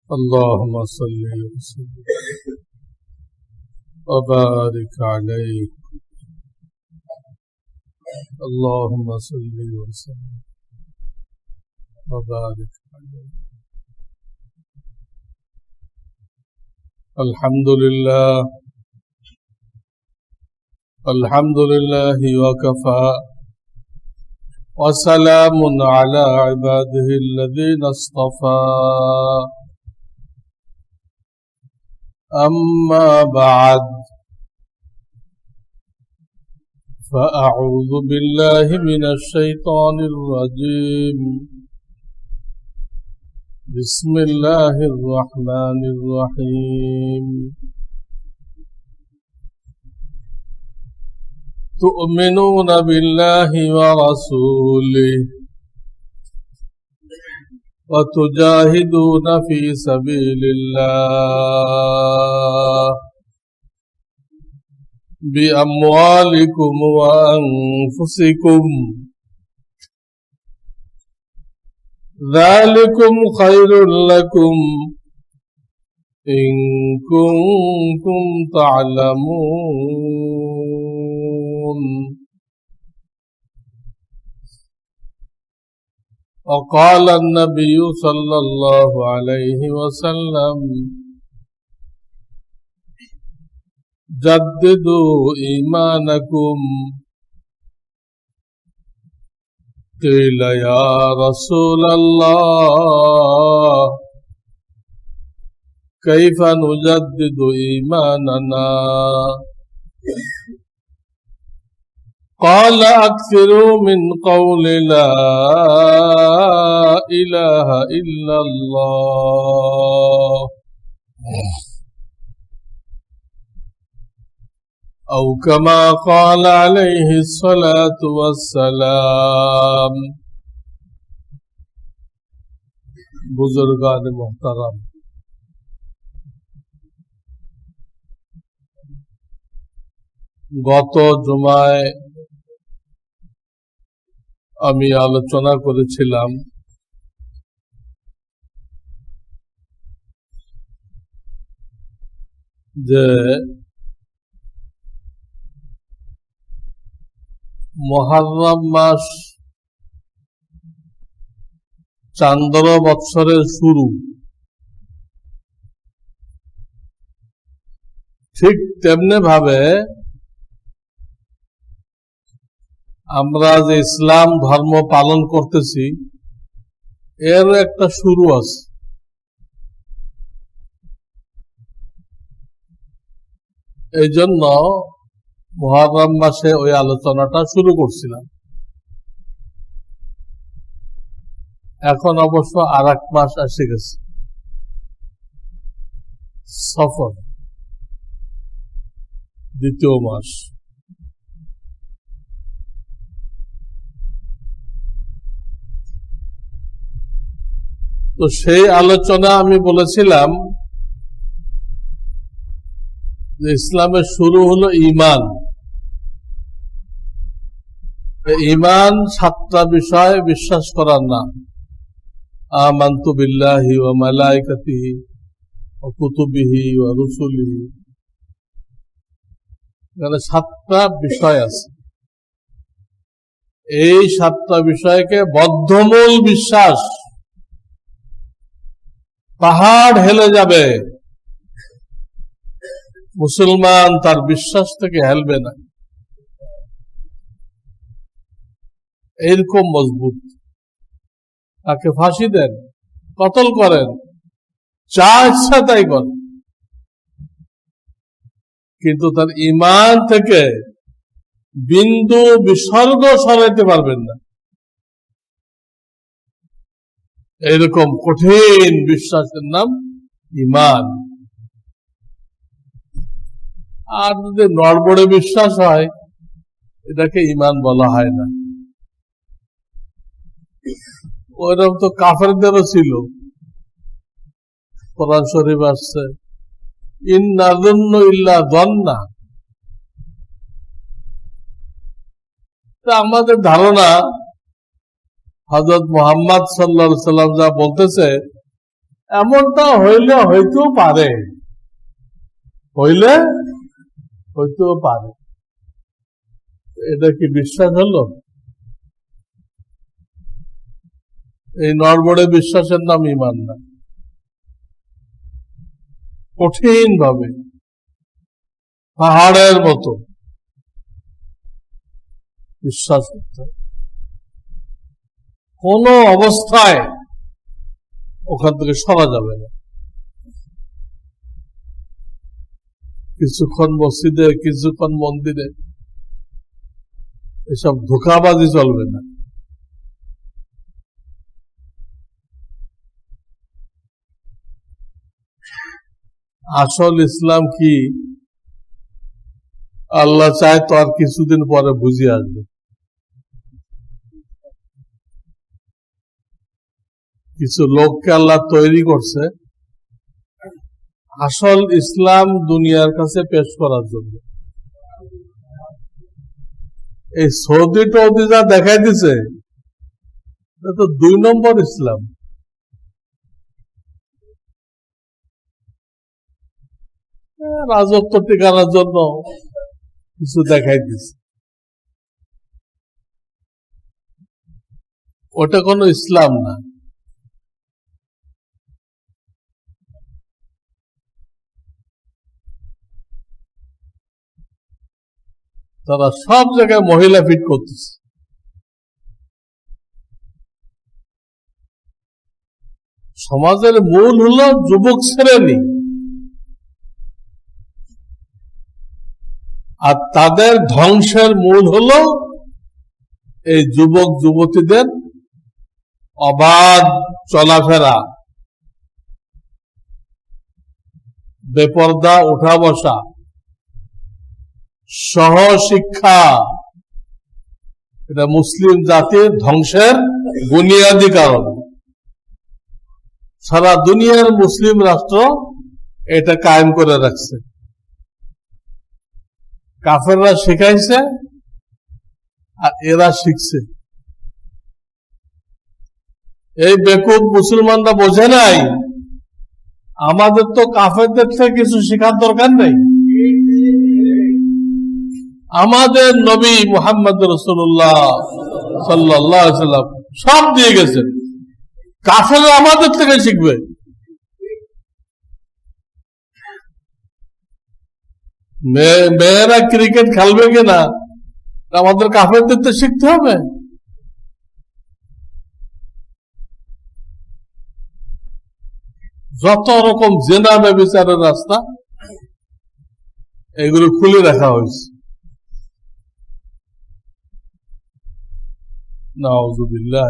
اللهم صل وسلم وبارك عليه. اللهم صل وسلم وبارك عليه. الحمد لله وكفى وسلام على عباده الذين اصطفى. أما بعد، فأعوذ بالله من الشيطان الرجيم. بسم الله الرحمن الرحيم. تؤمنون بالله ورسوله وتجاهدون في سبيل الله بأموالكم وأنفسكم، ذلكم خير لكم إن كنتم تعلمون. وقال النبي صلى الله عليه وسلم: جددوا إيمانكم. قيل يا رسول الله كيف نجدد إيماننا؟ قال: أكثروا من قول لا إله إلا الله أو كما قال عليه الصلاة والسلام. बुजुर्गान मोहतरम, গত জুমায় আমি আলোচনা করেছিলাম যে মুহররম মাস চান্দ্র বৎসরের শুরু, ঠিক তেমনি ভাবে আমরা যে ইসলাম ধর্ম পালন করতেছি এর একটা শুরু আছে। এই জন্য মুহররম মাসে ওই আলোচনাটা শুরু করছিলাম। এখন অবশ্য আর এক মাস এসে গেছে, সফর, দ্বিতীয় মাস। তো সেই আলোচনা আমি বলেছিলাম যে ইসলামের শুরু হলো ঈমান। ঈমান 7টা বিষয় বিশ্বাস করার নাম। আমানতু বিল্লাহি ওয়া মালাইকাতিহি ওয়া কুতুবিহি ওয়া রুসুলিহি। এখানে 7টা বিষয় আছে। এই 7টা বিষয়কে বদ্ধমূল বিশ্বাস, পাহাড় হেলে যাবে, মুসলমান তার বিশ্বাস থেকে হেলবে না, এইরকম মজবুত। তাকে ফাঁসি দেন, কতল করেন, যা ইচ্ছা তাই করেন, কিন্তু তার ঈমান থেকে বিন্দু বিসর্গ সরাইতে পারবেন না। এরকম কঠিন বিশ্বাসের নাম ঈমান। আর যদি নড়বড়ে বিশ্বাস হয়, এটাকে ঈমান বলা হয় না। ওইরকম তো কাফেরদেরও ছিল। কোরআন শরীফ আসছে, ইন নাযুন্নু ইল্লা যান্না। আমাদের ধারণা হযরত মুহাম্মদ সাল্লাল্লাহু আলাইহি সাল্লাম যা বলতেছে এমনটা হইতেও পারে, হইতেও পারে। এটা কি বিশ্বাস হলো? এই নড়বড়ে বিশ্বাসের নাম ঈমান না। কঠিন ভাবে পাহাড়ের মতো বিশ্বাস করতে, কোন অবস্থায় ওখান থেকে সরা যাবে না। কিছুক্ষণ মসজিদে, কিছুক্ষণ মন্দিরে, এসব ধোঁকাবাজি চলবে না। আসল ইসলাম কি আল্লাহ চায় তো আর কিছুদিন পরে বুঝে আসবে। কিছু লোককে আল্লাহ তৈরি করছে আসল ইসলাম দুনিয়ার কাছে পেশ করার জন্য। এই সৌদি টৌদি যা দেখাই দিছে, এটা তো 2 নম্বর ইসলাম। রাজত্ব টিকানোর জন্য কিছু দেখাই দিছে, ওটা কোনো ইসলাম না। তারা সব জায়গায় মহিলা ফিট করতেছে। সমাজের মূল হলো যুবক শ্রেণী, আর তাদের ধ্বংসের মূল হলো এই যুবক যুবতীদের অবাধ চলাফেরা, বেপরদা উঠা বসা, সহশিক্ষা। এটা মুসলিম জাতির ধ্বংসের বুনিয়াদী কারণ। সারা দুনিয়ার মুসলিম রাষ্ট্র এটা কায়েম করে রাখছে। কাফেররা শিখাইছে আর এরা শিখছে। এই বেকুব মুসলমানরা বোঝে নাই আমাদের তো কাফেরদের থেকে কিছু শেখার দরকার নেই। আমাদের নবী মুহাম্মদ রাসূলুল্লাহ সাল্লাল্লাহু আলাইহি ওয়াসাল্লাম সব দিয়ে গেছেন, কাফেররা আমাদের থেকে শিখবে। মেয়েরা ক্রিকেট খেলবে কিনা আমাদের কাফেরদের তো শিখতে হবে। যত রকম জেনা ব্যভিচারের রাস্তা এগুলো খুলে রাখা হয়েছে। নাউযুবিল্লাহ।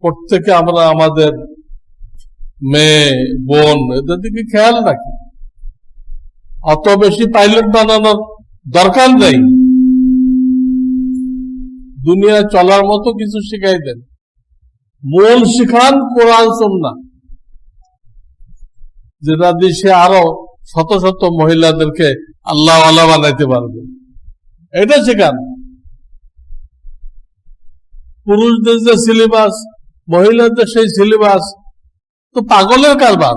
প্রত্যেকে আমরা আমাদের মেয়ে বোন এদের দিকে খেয়াল রাখি। অত বেশি পাইলট বানানোর দরকার নেই, দুনিয়া চলার মতো কিছু শিখাই দেন। মূল শিখান কোরআন সুন্নাহ, যেটা দিয়ে সে আরো শত শত মহিলাদেরকে আল্লাহ ওয়ালা বানাইতে পারবে, এটা শেখান। পুরুষদের যে সিলেবাস, মহিলাদের সেই সিলেবাস তো পাগলের কারবার।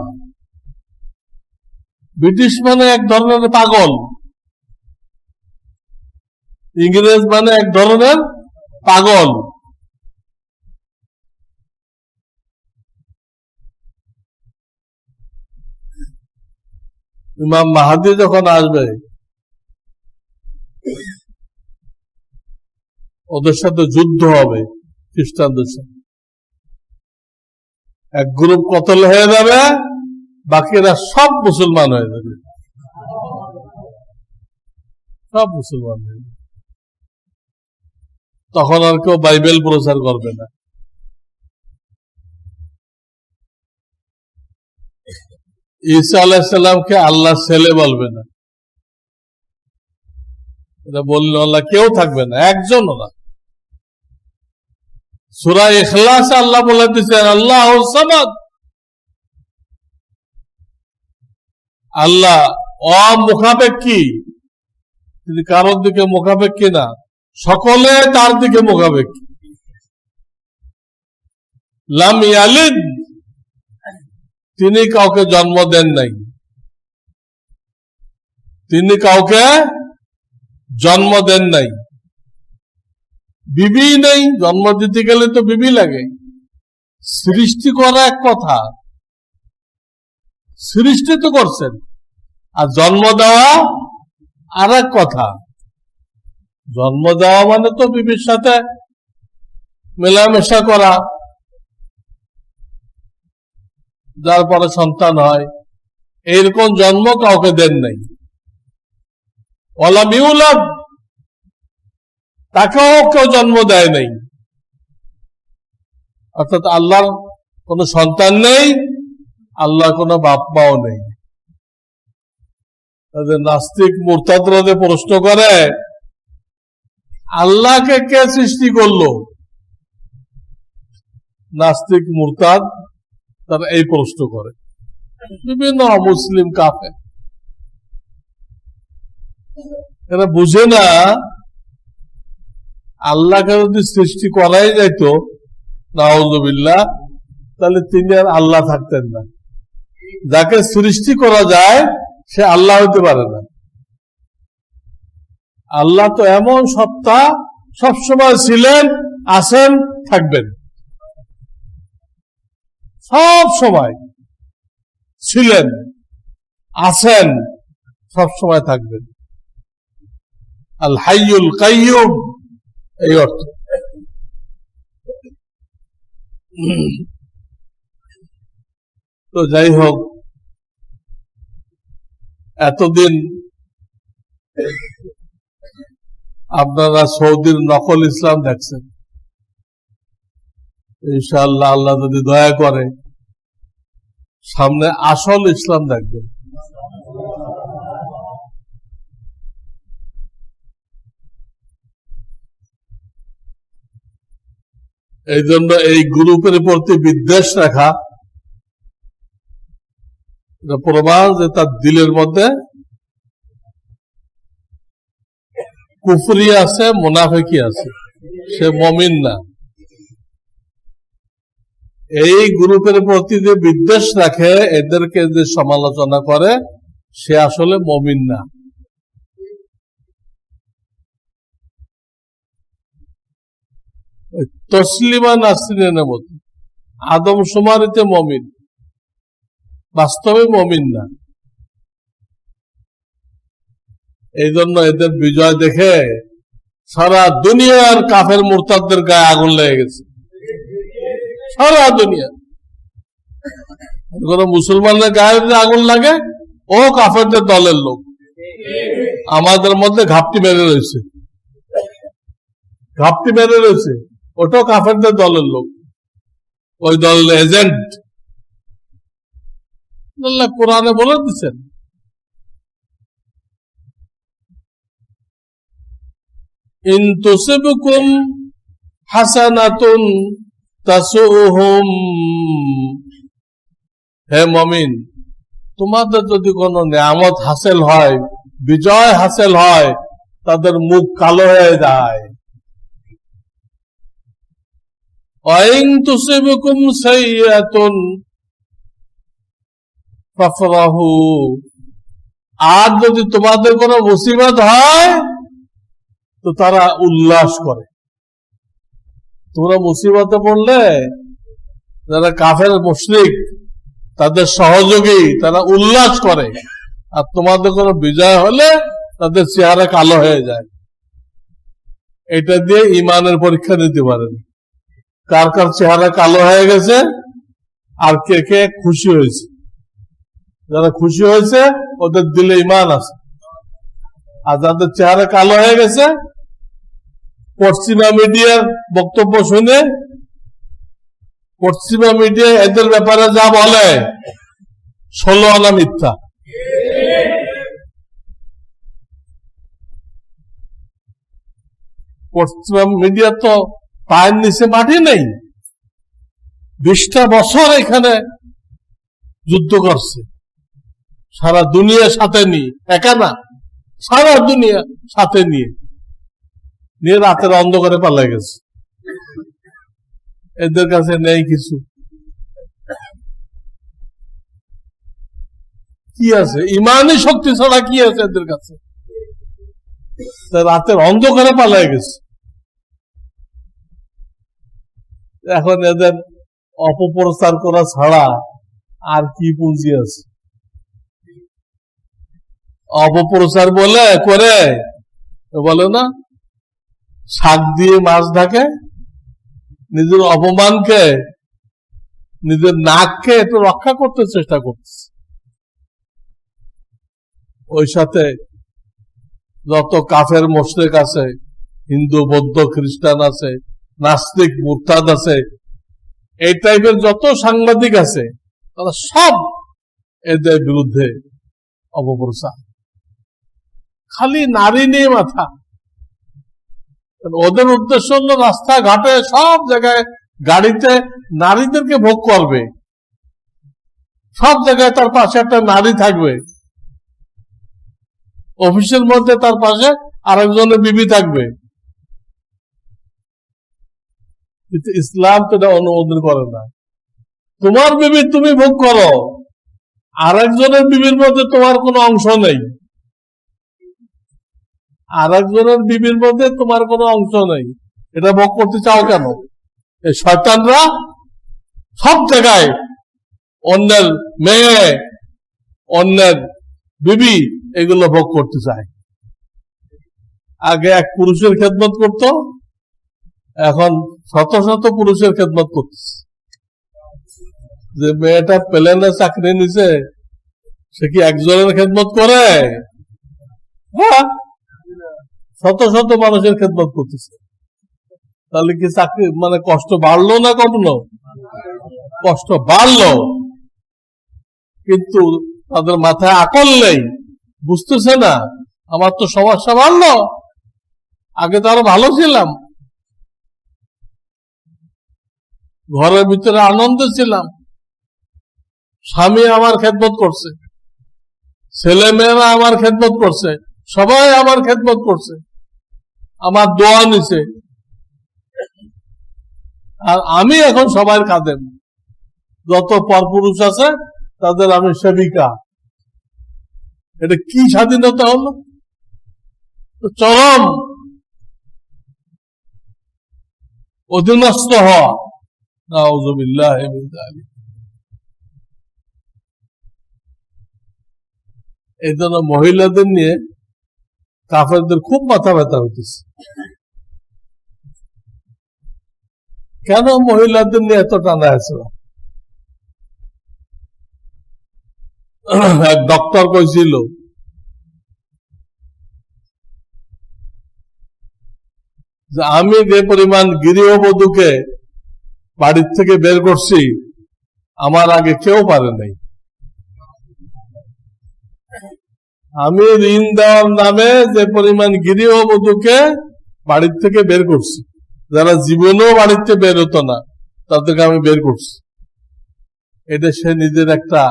ব্রিটিশ মানে এক ধরনের পাগল, ইংরেজ মানে এক ধরনের পাগল। ইমাম মাহাদি যখন আসবে ওদের সাথে যুদ্ধ হবে, খ্রিস্টানদের সাথে। এক গ্রুপ কতল হয়ে যাবে, বাকিরা সব মুসলমান হয়ে যাবে, সব মুসলমান হয়ে যাবে। তখন আর কেউ বাইবেল প্রচার করবে না। ঈসা আলাইহিস সালামকে আল্লাহ ছেলে বলবে না, এটা বললে আল্লাহ কেউ থাকবে না, একজনও না। সূরা ইখলাস আল্লাহ বলে দিয়েছেন আল্লাহুস সামাদ, আল্লাহ অমুখাপেক্ষী, তিনি কারোর দিকে মুখাপেক্ষী না, সকলে তার দিকে মুখাপেক্ষী। লাম ইয়ালিদ, তিনি কাউকে জন্ম দেন নাই, তিনি কাউকে জন্ম দেন নাই। বিবি নেই, জন্ম দিতে গেলে তো বিবি লাগে। সৃষ্টি করা এক কথা, সৃষ্টি তো করছেন, আর জন্ম দেওয়া আর এক কথা। জন্ম দেওয়া মানে তো বিবির সাথে মেলামেশা করা, যার পরে সন্তান হয়, এইরকম জন্ম কাউকে দেন নাই। ওয়ালাম ইউলাদ, তাকেও কেউ জন্ম দেয় নাই। অর্থাৎ আল্লাহর কোন সন্তান নেই, আল্লাহ কোন বাপ মাও নেই। তাদের নাস্তিক মুরতাদরা প্রশ্ন করে, আল্লাহকে কে সৃষ্টি করলো? নাস্তিক মুরতাদ তারা এই প্রশ্ন করে, বিভিন্ন মুসলিম কাফের। এরা বুঝে না, আল্লাহকে যদি সৃষ্টি করাই যাইত নাউযুবিল্লাহ, তাহলে তিনি আর আল্লাহ থাকতেন না। যাকে সৃষ্টি করা যায় সে আল্লাহ হতে পারে না। আল্লাহ তো এমন সত্তা, সবসময় ছিলেন, আছেন, থাকবেন। সব সময় ছিলেন, আছেন, সব সময় থাকবেন। আল হাইয়ুল কাইয়্যুম, এই অর্থ। তো যাই হোক, এতদিন আপনারা সৌদির নকল ইসলাম দেখছেন। ইনশাআল্লাহ আল্লাহ যদি দয়া করে সামনে আসল ইসলাম দেখবেন। এই জন্য এই গ্রুপের প্রতি বিদ্বেষ রাখা, এটা প্রমাণ যে তার দিলের মধ্যে কুফরি আছে, মুনাফিকি আছে, সে মুমিন না। এই গ্রুপের প্রতি যে বিদ্বেষ রাখে, এদেরকে যে সমালোচনা করে, সে আসলে মুমিন না। তসলিমা নাসরিনের মতো আদমশুমারিতে মুমিন, বাস্তবে মুমিন না। এই জন্য এদের বিজয় দেখে সারা দুনিয়ার কাফের মুরতাদদের গায়ে আগুন লেগে গেছে। সারা দুনিয়া কোন মুসলমানদের গায়ে যদি আগুন লাগে, ও কাফেরদের দলের লোক। আমাদের মধ্যে ঘাপটি মেরে রয়েছে, ঘাপটি মেরে রয়েছে, ওটাও কাফেরদের দলের লোক, ওই দলের এজেন্ট। আল্লাহ কোরআনে বলে দিচ্ছেন, ইন তুসিবকুম হাসানাতুন তাসুহুম, হে মুমিন, তোমাদের যদি কোনো নিয়ামত হাসিল হয়, বিজয় হাসিল হয়, তাদের মুখ কালো হয়ে যায়। ওয়াইন তুসিবকুম সাইয়্যাতুন ফাফরাহু, আর যদি তোমাদের কোনো মুসিবত হয় তো তারা উল্লাস করে। তোমরা মুসিবতে পড়লে যারা কাফের মুশরিক, তাদের সহযোগী, তারা উল্লাস করে, আর তোমাদের কোনো বিজয় হলে তাদের চেহারা কালো হয়ে যায়। এটা দিয়ে ইমানের পরীক্ষা নিতে পারেন, কার কার চেহারা কালো হয়ে গেছে আর কে কে খুশি হয়েছে। যারা খুশি হয়েছে ওদের দিলে ইমান আছে, আর যাদের চেহারা কালো হয়ে গেছে, পশ্চিমা মিডিয়ার বক্তব্য শুনে, পশ্চিমা মিডিয়া এদের ব্যাপারে যা বলে 16 আনা মিথ্যা। পশ্চিমা মিডিয়া তো পায়ের নিচে মাটি নেই, 20টা বছর এখানে যুদ্ধ করছে, সারা দুনিয়া সাথে নিয়ে, একা না, সারা দুনিয়া সাথে নিয়ে রাতের অন্ধকারে পালিয়ে গেছে। এদের কাছে নেই কিছু। কি আছে? ইমানি শক্তি ছাড়া কি আছে এদের কাছে? রাতের অন্ধকারে পালায় গেছে। এখন এদের অপপ্রচার করা ছাড়া আর কি পুঁজি আছে? অপপ্রচার বলে করে বলে না, শাক দিয়ে মাছ ঢাকে, নিজের অপমানকে, নিজের নাককে একটু রক্ষা করতে চেষ্টা করছে। ওই সাথে যত কাফের মুশরিক আছে, হিন্দু বৌদ্ধ খ্রিস্টান আছে, নাস্তিক মুরতাদ আছে, এই টাইপের যত সাংবাদিক আছে তারা সব এদের বিরুদ্ধে অপপ্রচার। খালি নারী নিয়ে মাথা। ওদের উদ্দেশ্য হলো রাস্তাঘাটে সব জায়গায় গাড়িতে নারীদেরকে ভোগ করবে, সব জায়গায় তার পাশে একটা নারী থাকবে, অফিসের মধ্যে তার পাশে আরেকজনের বিবি থাকবে। কিন্তু ইসলাম তো এটা অনুমোদন করে না। তোমার বিবি তুমি ভোগ করো, আরেকজনের বিবির মধ্যে তোমার কোনো অংশ নেই। আরেকজনের বিবির মধ্যে তোমার কোনো অংশ নেই, এটা ভোগ করতে চাও কেন? এই শয়তানরা সব জায়গায় অন্যের মেয়ে, অন্যের বিবি এগুলো ভোগ করতে চায়। আগে এক পুরুষের খেদমত করত, এখন শত শত পুরুষের খেদমত করতেছে। যে মেয়েটা প্লেনে চাকরি নিছে, সে কি একজনের খেদমত করে? হ্যাঁ, শত শত মানুষের খেদমত করতেছে। তাহলে কি চাকরি মানে কষ্ট বাড়লো না কমলো? কষ্ট বাড়লো, কিন্তু তাদের মাথায় আকল নেই, বুঝতেছে না আমার তো সমস্যা বাড়লো, আগে তো আরো ভালো ছিলাম, ঘরের ভিতরে আনন্দে ছিলাম, স্বামী আমার খেদমত করছে, ছেলে মেয়েরা আমার খেদমত করছে, সবাই আমার খেদমত করছে, আমার দোয়া নিছে, আর আমি এখন সবার খাদেম। যত পরপুরুষ আছে তাদের আমি সেবিকা। এটা কি স্বাধীনতা হলো? চরম অধীনস্থ হওয়া। নাউযুবিল্লাহ মিন যালিক। এই জন্য মহিলাদের নিয়ে কাফেরদের খুব মাথা ব্যথা হইতেছে। কেন মহিলাদের নিয়ে এত টানা আছে? এক ডক্টর কইছিল যে আমি যে পরিমাণ গৃহবধূকে বাড়ির থেকে বের করছি আমার আগে কেউ পারে নাই। আমি ঋণ দেওয়ার নামে যে পরিমাণ গৃহবধূকে বাড়ির থেকে বের করছি, যারা জীবনেও বাড়িতে বের হতো না তাদেরকে আমি বের করছি। এটা সে নিজের একটা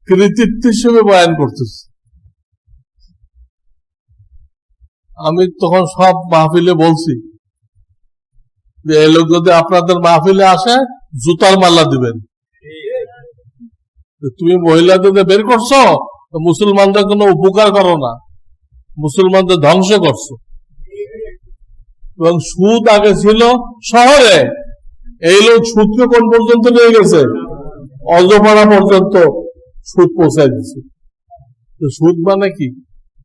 কৃতিত্ব হিসেবে বয়ান করতেছে। আমি তখন সব মাহফিলে বলছি যে এই লোক যদি আপনাদের মাহফিলে আসে জুতার মালা দিবেন। তুমি মহিলাদের বের করছো, মুসলমানদের কোনো উপকার করো না, মুসলমানদের ধ্বংস করছো। এবং সুদ আগে ছিল শহরে, এই লোক সুদকে কোন পর্যন্ত নিয়ে গেছে? অজপাড়া পর্যন্ত সুদ পৌঁছায় দিচ্ছে। সুদ মানে কি?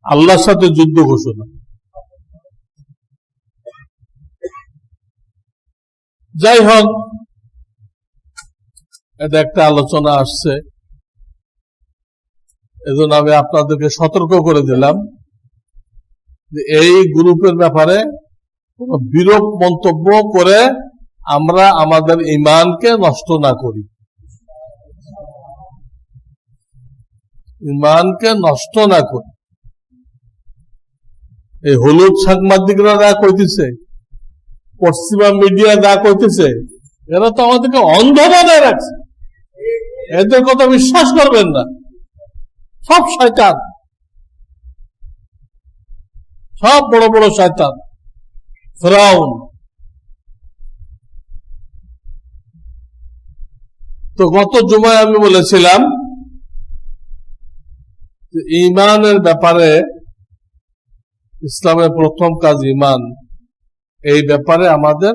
আল্লাহর সাথে যুদ্ধ ঘোষণা। যাই হোক, এটা একটা আলোচনা আসছে, এজন্য আমি আপনাদেরকে সতর্ক করে দিলাম যে এই গ্রুপের ব্যাপারে কোন বিরূপ মন্তব্য করে আমরা আমাদের ঈমানকে নষ্ট না করি, ঈমানকে নষ্ট না করি। এই হলুদ সাংবাদিকরা যা কইতেছে, পশ্চিমা মিডিয়া যা কইতেছে, এরা তো আমাদেরকে অন্ধ বানায় রাখছে। এদের কথা বিশ্বাস করবেন না, সব শয়তান, সব বড় বড় শয়তান, ফিরআউন তো গত জুমায় আমি বলেছিলাম যে ঈমানের ব্যাপারে ইসলামের প্রথম কাজ ঈমান, এই ব্যাপারে আমাদের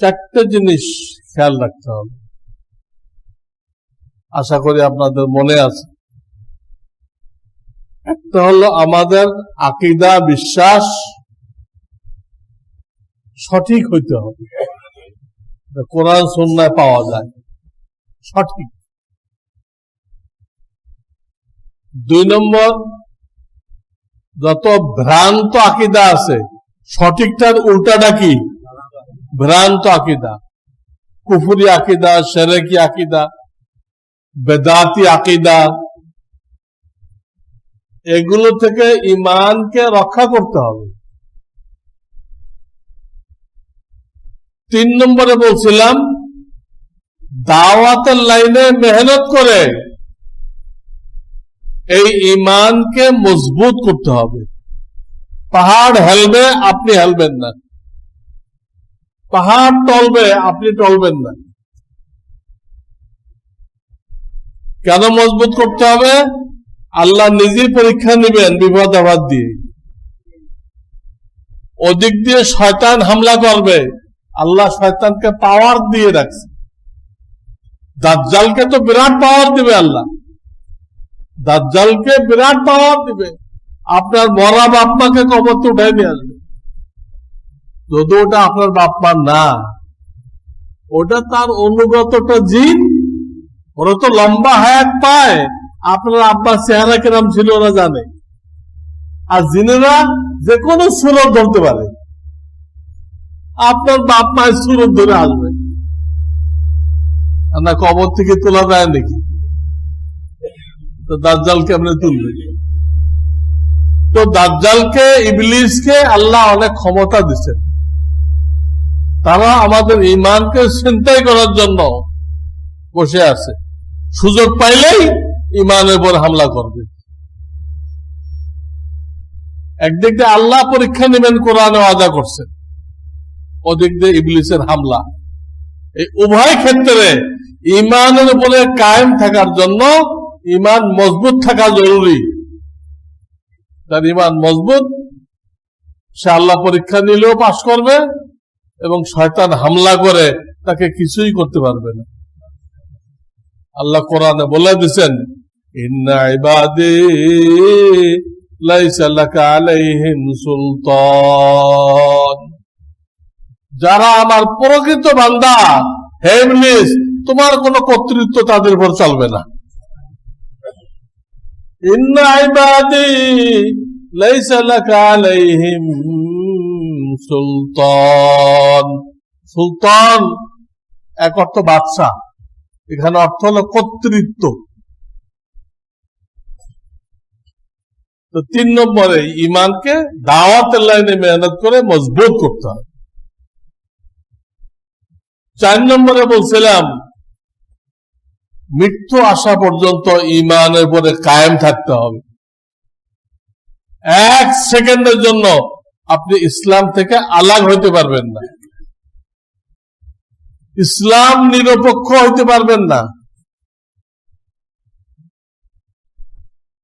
চারটে জিনিস খেয়াল রাখতে হবে। আশা করি আপনাদের মনে আছে। একটা হলো আমাদের আকীদা, বিশ্বাস সঠিক হইতে হবে, কোরআন সুন্নাহয় পাওয়া যায় সঠিক। 2 নম্বর, যত ভ্রান্ত আকীদা আছে সঠিকটার উল্টাটা কি? ভ্রান্ত আকীদা, কুফরি আকীদা, শিরকি আকীদা, বেদাতি আকীদা, এগুলো থেকে ঈমানকে রক্ষা করতে হবে। 3 নম্বরে বলছিলাম দাওয়াতের লাইনে মেহনত করে এই ঈমানকে মজবুত করতে হবে। পাহাড় হেলবে, আপনি হেলবেন না। পাহাড় টলবে, আপনি টলবেন না। কেন মজবুত করতে হবে? আল্লাহ নিজেই পরীক্ষা নেবেন বিপদ আপদ দিয়ে। ওদিক দিয়ে শয়তান হামলা করবে, আল্লাহ শয়তানকে পাওয়ার দিয়ে রাখছে। দাজ্জালকে তো বিরাট পাওয়ার দিবে আল্লাহ, দাজ্জালকে বিরাট পাওয়ার দিবে। আপনার মরা বাপ মাকে কবরতে উঠাই নিয়ে আসবে। যদি ওটা আপনার বাপ মা না, ওটা তার অনুগতটা জিন। ওরা তো লম্বা হায়াত পায়, আপনার আব্বার চেহারা কিরম ছিল ওরা জানে। আর জিনেরা যে কোনো সুরত ধরতে পারে, আপনার বাপ মায়ের সুরত ধরে আসবে না। কবর থেকে তোলা যায় নাকি? তো দাজ্জালকে আপনি তুলবে। তো দাজ্জালকে, ইবলিসকে আল্লাহ অনেক ক্ষমতা দিচ্ছেন। তারা আমাদের ঈমানকে ছিনতাই করার জন্য বসে আছে। সুযোগ পাইলেই ঈমানের উপর হামলা করবে। একদিক দিয়ে আল্লাহ পরীক্ষা নেবেন, কোরআনে ওয়াদা করছেন, ওদিক দিয়ে ইবলিসের হামলা। এই উভয় ক্ষেত্রে ঈমানের উপরে কায়েম থাকার জন্য ঈমান মজবুত থাকা জরুরি। তার ঈমান মজবুত, সে আল্লাহ পরীক্ষা নিলেও পাশ করবে এবং শয়তান হামলা করে তাকে কিছুই করতে পারবে না। আল্লাহ কোরআনে বলে দিয়েছেন, ইন্না ইবাদি লাইসা লাকা আলাইহিম সুলতান। যারা আমার প্রকৃত বান্দা, হে ইবলিস, তোমার কোনো কর্তৃত্ব তাদের উপর চলবে না। ইন্না ইবাদি লাইসা লাকা আলাইহিম সুলতান। সুলতান এক অর্থ বাদশা, এখানে অর্থ হলো কর্তৃত্ব। তো 3 নম্বরে ঈমানকে দাওয়াতের লাইনে মেহনত করে মজবুত করতে হবে। 4 নম্বরে বলছিলাম মৃত্যু আসা পর্যন্ত ঈমানের উপরে কায়েম থাকতে হবে। 1 সেকেন্ডের জন্য আপনি ইসলাম থেকে আলাদা হইতে পারবেন না, ইসলাম নিরপেক্ষ হইতে পারবেন না।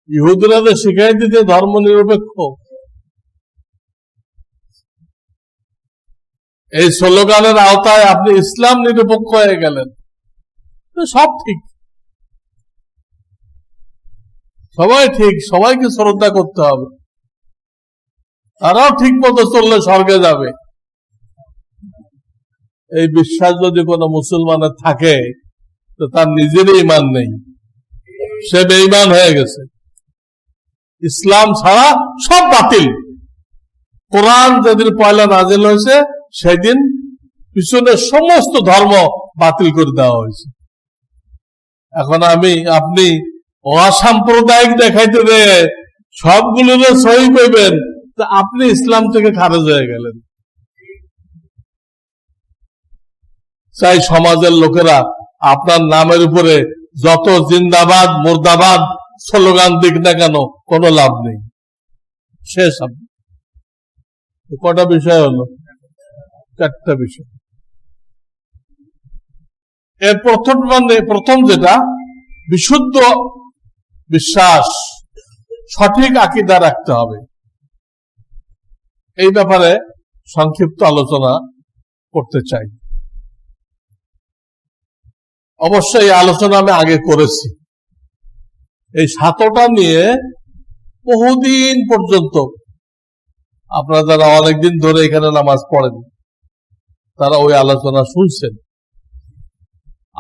ইহুদিরা তো শিখাই দিতে ধর্ম নিরপেক্ষ। এই স্লোগানের আওতায় আপনি ইসলাম নিরপেক্ষ হয়ে গেলেন, সব ঠিক, সবাই ঠিক, সবাইকে শ্রদ্ধা করতে হবে। তারাও ঠিক মতো চললে স্বর্গে যাবে। এই বিশ্বাস যদি কোনো মুসলমানের থাকে তো তার নিজেরই ঈমান নেই, সে বেঈমান হয়ে গেছে। ইসলাম ছাড়া সব বাতিল। কোরআন যেদিন পয়লা নাজিল হয়েছে সেদিন পিছনে সমস্ত ধর্ম বাতিল করে দেওয়া হয়েছে। এখন আপনি অসাম্প্রদায়িক দেখাইতে দেয় সবগুলো সহি পাইবেন, তা আপনি ইসলাম থেকে খারেজ হয়ে গেলেন। চাই সমাজের লোকেরা আপনার নামের উপরে যত জিন্দাবাদ মুর্দাবাদ স্লোগান দিক না কেন, কোনো লাভ নেই, শেষ। কটা বিষয় হলো? 4টা বিষয়। এর প্রথম যেটা বিশুদ্ধ বিশ্বাস, সঠিক আকীদা রাখতে হবে। এই ব্যাপারে সংক্ষিপ্ত আলোচনা করতে চাই। অবশ্যই এই আলোচনা আমি আগে করেছি। এই 7টা নিয়ে বহুদিন পর্যন্ত আপনারা যারা অনেকদিন ধরে এখানে নামাজ পড়েন তারা ওই আলোচনা শুনছেন।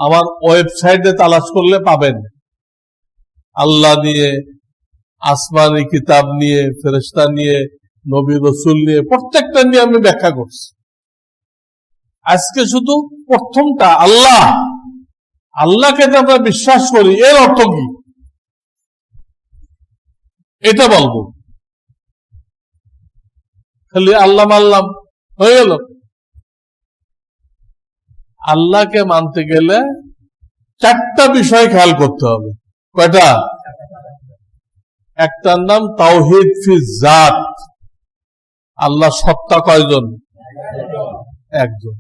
আমার ওয়েবসাইটে তালাশ করলে পাবেন। আল্লাহ নিয়ে, আসমানি কিতাব নিয়ে, ফেরেশতা নিয়ে, নবী রসুল নিয়ে, প্রত্যেকটা নিয়ে আমি ব্যাখ্যা করছি। আজকে শুধু প্রথমটা, আল্লাহকে যে আমরা বিশ্বাস করি এর অর্থ কি এটা বলবো। খালি আল্লাহ মানলাম হয়ে গেল? আল্লাহকে মানতে গেলে 4টা বিষয় খেয়াল করতে হবে। কয়টা? একটার নাম তাওহীদ ফি জাত। আল্লাহ সত্তা কয়জন? একজন।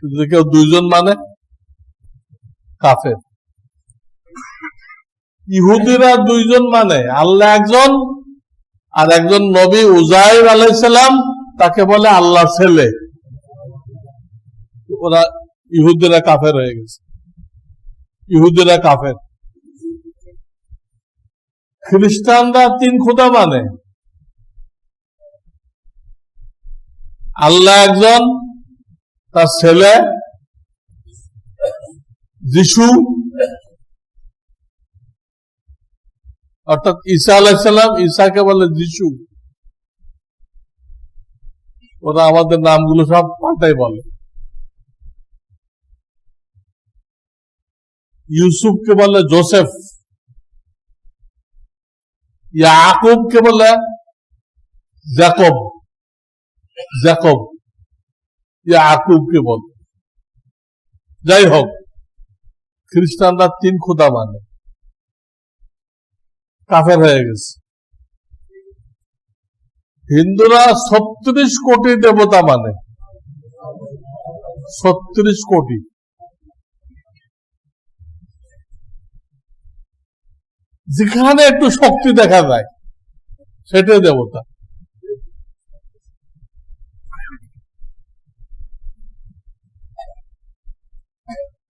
যদি কেউ 2জন মানে কাফের। ইহুদিরা 2জন মানে, আল্লাহ একজন আর একজন নবী উজাইর আলাইহিস সালাম, তাকে বলে আল্লাহর ছেলে। ওরা ইহুদিরা কাফের হয়ে গেছে। ইহুদিরা কাফের। খ্রিস্টানরা 3 খোদা মানে, আল্লাহ একজন, তার ছেলে যিশু, অর্থাৎ ঈসা আলাইহিস সালাম, ঈসাকে বলে যিশু। ওরা আমাদের নামগুলো সব পাল্টাই বলে। ইউসুফকে বলে জোসেফ, ইয়াকুবকে বলে জ্যাকব, ইয়াকুবকে বলে। যাই হোক, খ্রিস্টানরা 3 খোদা মানে, কাফের হয়ে গেছে। হিন্দুরা 36 কোটি দেবতা মানে, 36 কোটি। যেখানে একটু শক্তি দেখা যায় সেটাই দেবতা।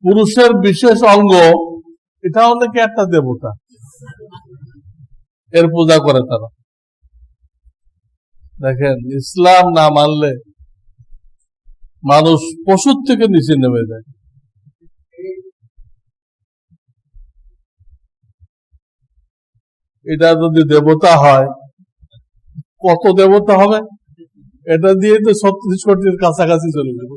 পুরুষের বিশেষ অঙ্গ, এটাও নাকি একটা দেবতা, এর পূজা করে তারা। দেখেন, ইসলাম না মানলে মানুষ পশুর থেকে নিচে নেমে যায়। এটা যদি দেবতা হয়, কত দেবতা হবে? এটা দিয়ে তো 36 কোটির কাছাকাছি চলে যাবে।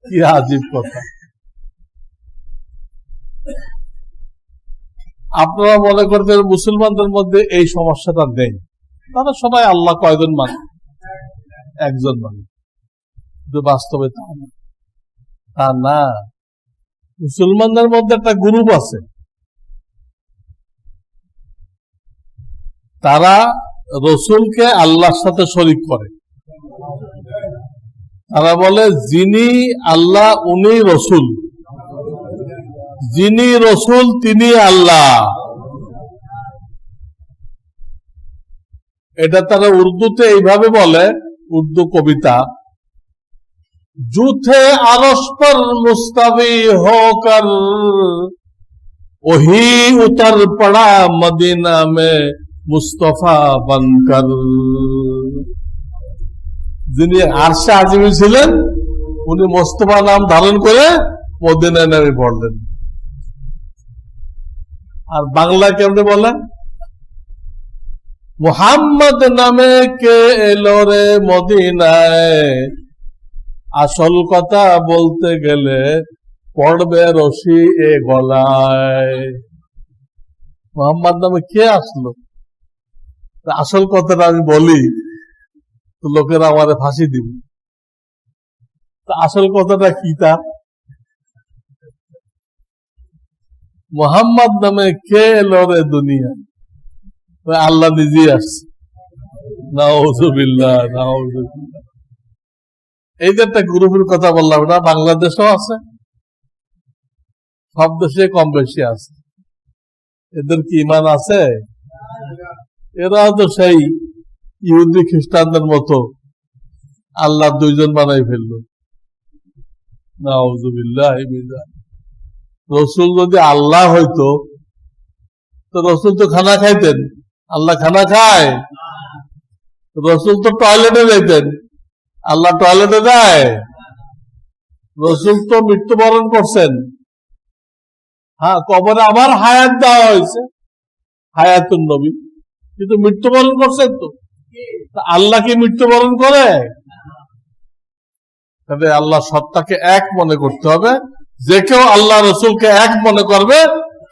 কি আজীব কথা। আপনারা মনে করতেন মুসলমানদের মধ্যে এই সমস্যাটা নেই, তারা সবাই আল্লাহ কয়জন মানে? একজন মানে। কিন্তু বাস্তবে তা না। মুসলমানদের মধ্যে একটা গ্রুপ আছে, তারা রসুলকে আল্লাহর সাথে শরীক করে। তারা বলে যিনি আল্লাহ উনি রসুল, যিনি রসুল তিনি আল্লাহ। এটা তারা উর্দুতে এইভাবে বলে, উর্দু কবিতা, জूथे अरश पर मुस्तवी होकर वही उतर पड़ा मदीना में मुस्तफा बनकर। যিনি আরশে আজিমে ছিলেন উনি মুস্তাফা নাম ধারণ করে মদিনায় নেমে পড়লেন। আর বাংলা কেমনে বলেন? মুহাম্মদ নামে কে এলো রে মদিনায়, আসল কথা বলতে গেলে পড়বে রশি এ গলায়। মোহাম্মদ নামে কে আসলো? আসল কথাটা আমি বলি তো লোকেরা আমারে ফাঁসি দিবে। আসল কথাটা কি? তার মোহাম্মদ নামে কে এলো রে দুনিয়া, আল্লাহ নিজেই আসছে। নাউযুবিল্লাহ, নাউযুবিল্লাহ। এই যে একটা গ্রুপের কথা বললাম, না বাংলাদেশেও আছে, সব দেশে কম বেশি আছে। এদের কি ইমান আছে? এরা তো সেই ইহুদি খ্রিস্টানদের মতো আল্লাহ দুইজন বানাই ফেলল। নাউযুবিল্লাহ। রসুল যদি আল্লাহ হইতো তো রসুল তো খানা খাইতেন, আল্লাহ খানা খায়? রসুল তো টয়লেটে যেতেন, আল্লাহ টয়লেটে যায়? রসুল তো মৃত্যুবরণ করছেন, হ্যাঁ কবরে আবার হায়াত দেওয়া হয়েছে, হায়াতুন নবী, কিন্তু মৃত্যুবরণ করছেন তো। আল্লাহ কি মৃত্যুবরণ করে? তবে আল্লাহ সত্তাকে এক মনে করতে হবে। যে কেউ আল্লাহ রসুলকে এক মনে করবে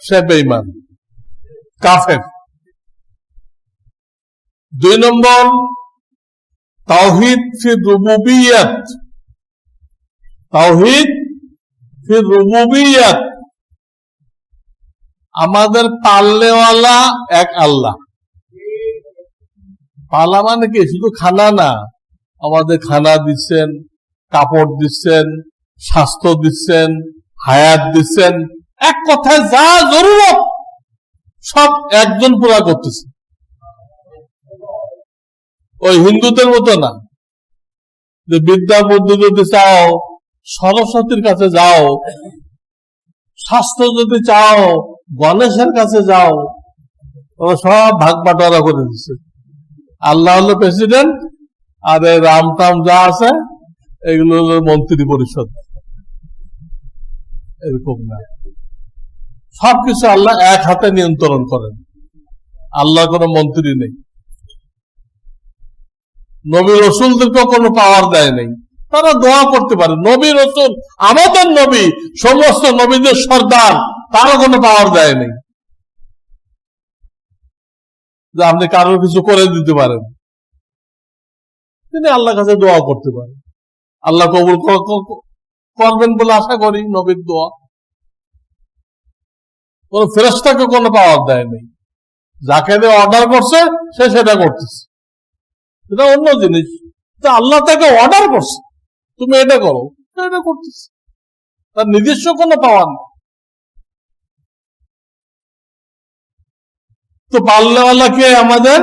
সে বেঈমান, কাফের। 2 নম্বর, তাওহীদ ফির রুবুবিয়্যাত। তাওহীদ ফির রুবুবিয়্যাত, আমাদের পালনেওয়ালা এক আল্লাহ। পালা মানে কি? শুধু খানা না, আমাদের খানা দিচ্ছেন, কাপড় দিচ্ছেন, স্বাস্থ্য দিচ্ছেন, হায়াত দিচ্ছেন, এক কথায় যা জরুরত সব একজন পুরা করতেছে। ওই হিন্দুদের মতো না যে বিদ্যা বুদ্ধি যদি চাও সরস্বতীর কাছে যাও, স্বাস্থ্য যদি চাও গণেশের কাছে যাও, ওরা সব ভাগ বাটোয়ারা করে দিচ্ছে। আল্লাহ হলো প্রেসিডেন্ট, আর এই রাম টাম যা আছে এগুলো হলো মন্ত্রী পরিষদ। এরকম না, সবকিছু আল্লাহ এক হাতে নিয়ন্ত্রণ করেন, আল্লাহ কোনো মন্ত্রী নেই। নবী রসুলদেরকেও কোনো পাওয়ার দেয় নেই, তারা দোয়া করতে পারে। নবী রসুল আমাদের নবী, সমস্ত নবীদের সর্দার, তারও কোনো পাওয়ার দেয় নেই যে আপনি কারোর কিছু করে দিতে পারেন। তিনি আল্লাহর কাছে দোয়া করতে পারেন, আল্লাহ কবুল করবেন বলে আশা করি। নবীর দোয়া কোন ফেরেশতাকে কোনো পাওয়ার দেয় নেই, যাকে অর্ডার করছে সে সেটা করতেছে, এটা অন্য জিনিস। আল্লাহ তাকে অর্ডার করছে, তুমি এটা করো, এটা করতেছে, তার নিজস্ব কোনো পাওয়ার নেই। তো পাল্লেওয়ালা কে? আমাদের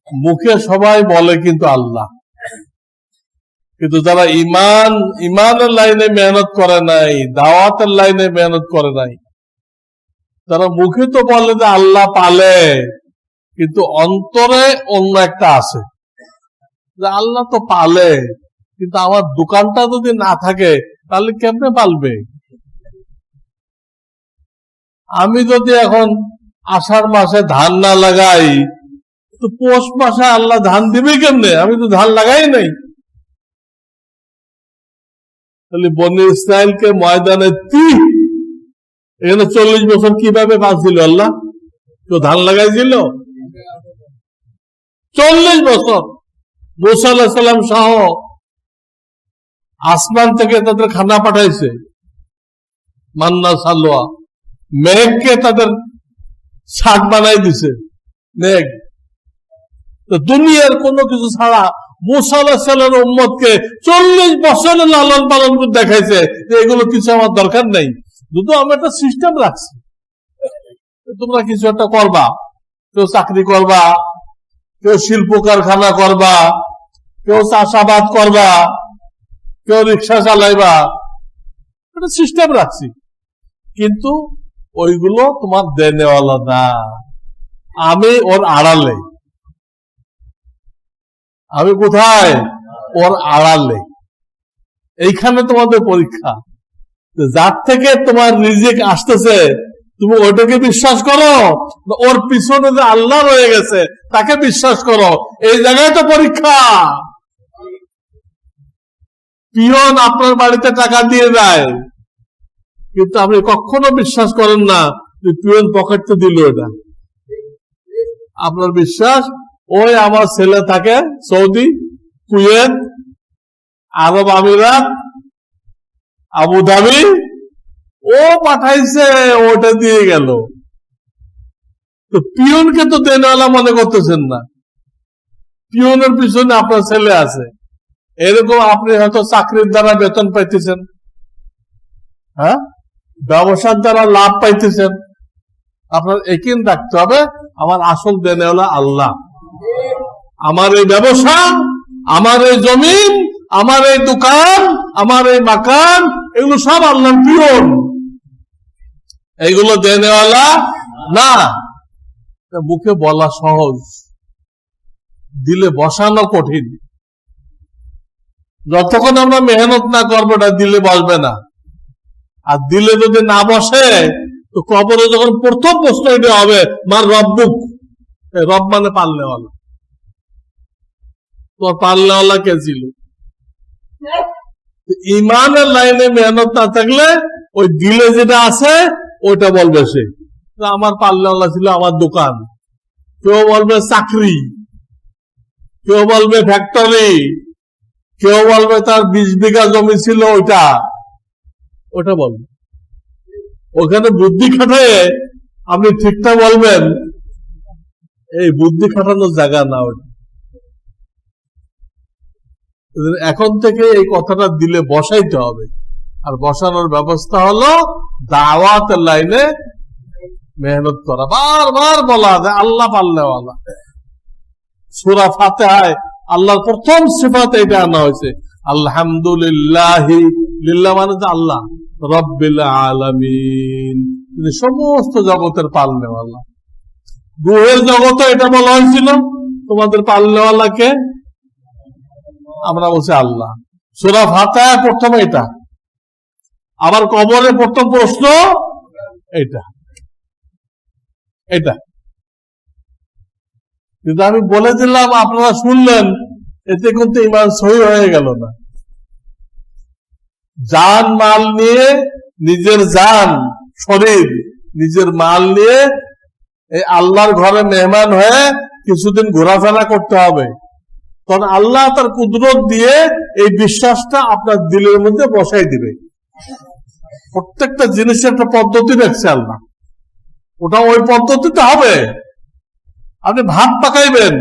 মুখে সবাই বলে কিন্তু আল্লাহ, কিন্তু যারা ইমানের লাইনে মেহনত করে নাই, দাওয়াতের লাইনে মেহনত করে নাই, তারা মুখে তো বলে যে আল্লাহ পালে, কিন্তু অন্তরে অন্য একটা আছে যে আল্লাহ তো পালে, কিন্তু আমার দোকানটা যদি না থাকে তাহলে কেমনে পালবে? আমি যদি এখন আষাঢ় মাসে ধান না লাগাই তো পৌষ মাসে আল্লাহ ধান দিবে কেমনে? আমি তো ধান লাগাই নাই। তাহলে বনি ইসরাইলকে ময়দানে এখানে 40 বছর কিভাবে বাঁচছিল আল্লাহ? কেউ ধান লাগাইছিল? 40 বছর মুসা আলাইহিস সালাম সহ আসমান থেকে তাদের খানা পাঠাইছে, মান্না সালোয়া, মেঘকে তাদের শাক বানাই দিছে, মেঘ। তো দুনিয়ার কোনো কিছু ছাড়া মুসা আলাইহিস সালামের উম্মতকে 40 বছরের লালন পালন করে দেখাইছে যে এগুলো কিছু আমার দরকার নেই, শুধু আমি একটা সিস্টেম রাখছি, তোমরা কিছু একটা করবা, কেউ চাকরি করবা, কেউ শিল্প কারখানা করবা, কেউ চাষাবাদ করবা, কেউ রিক্সা চালাইবা, একটা সিস্টেম রাখছি। কিন্তু ওইগুলো তোমার দেনেওয়ালা না, আমি ওর আড়ালে। আমি কোথায়? ওর আড়ালে। এইখানে তোমাদের পরীক্ষা, যার থেকে তোমার রিজিক আসতেছে তুমি ওইটাকে বিশ্বাস করো, ওর পিছনে যে আল্লাহ রয়ে গেছে তাকে বিশ্বাস করো। এই জায়গায় তো পরীক্ষা। পিয়ন আপনার বাড়িতে টাকা দিয়ে যায়, কিন্তু আপনি কখনো বিশ্বাস করেন না যে পিয়ন পকেটে দিল এটা। আপনার বিশ্বাস ওই আমার ছেলে থাকে সৌদি, কুয়েত, আরব আমিরাত, আবুধাবি, ও পাঠাইছে, ওটা দিয়ে গেল। তো পিয়নকে তো দেনওয়ালা মনে করতেছেন না, পিয়নের পিছনে আপনার ছেলে আছে। এরকম আপনি হয়তো চাকরির দ্বারা বেতন পাইতেছেন, হ্যাঁ, ব্যবসার দ্বারা লাভ পাইতেছেন। আপনার একিন রাখতে হবে আমার আসল দেনওয়ালা আল্লাহ। আমার এই ব্যবসা, আমার এই জমিন, আমার এই দোকান, আমার এই মাকান, এগুলো সব আল্লাহর পিয়ন, এইগুলো দেনওয়ালা না। মুখে বলা সহজ, দিলে বসানো কঠিন। যতক্ষণ আমরা মেহনত না করবো এটা দিলে বসবে না। আর দিলে যদি না বসে তো কবরে যখন প্রথম প্রশ্ন এটা হবে, মার রব্বুক, রব মানে পালনেওয়ালা। তোমার পালনেওয়ালা কে ছিল? ইমানের লাইনে মেহনত না থাকলে ওই দিলে যেটা আছে ওইটা বলবে সে, আমার পালনেওয়ালা ছিল আমার দোকান, কেউ বলবে চাকরি, কেউ বলবে ফ্যাক্টরি, কেউ বলবে তার 20 বিঘা জমি ছিল ওটা বলবে। ওখানে বুদ্ধি খাটায় আপনি ঠিকঠাক বলবেন, এই বুদ্ধি খাটানোর জায়গা না ওটা। এখন থেকে এই কথাটা দিলে বসাইতে হবে। আর বসানোর ব্যবস্থা হলো দাওয়াতের লাইনে মেহনত করা। বারবার বলা যায় আল্লাহ পাল্লেওয়ালা। সূরা ফাতিহায় আল্লাহর প্রথম সিফাত এটা আনা হয়েছে, আলহামদুলিল্লাহি, লিল্লাহ মানে আল্লাহ, রব্বিল আলামিন, তিনি সমস্ত জগতের পালনেওয়ালা। রূহের জগতে এটা বলা হয়েছিল তোমাদের পালনেওয়ালাকে, আমরা বলছি আল্লাহ। সূরা ফাতিহায় প্রথম এটা, আবার কবরে প্রথম প্রশ্ন এটা। কিন্তু আমি বলে দিলাম, আপনারা শুনলেন, এতে কিন্তু ইমান সহি হয়ে গেল না। জান মাল নিয়ে, নিজের জান শরীর, নিজের মাল নিয়ে এই আল্লাহর ঘরে মেহমান হয়ে কিছুদিন ঘোরাফেরা করতে হবে। তখন আল্লাহ তার কুদরত দিয়ে এই বিশ্বাসটা আপনার দিলের মধ্যে বসাই দিবে। প্রত্যেকটা জিনিসের একটা পদ্ধতি রাখছে আল্লাহ, ওটা ওই পদ্ধতিতে হবে। আপনি ভাত পাকাইবেন,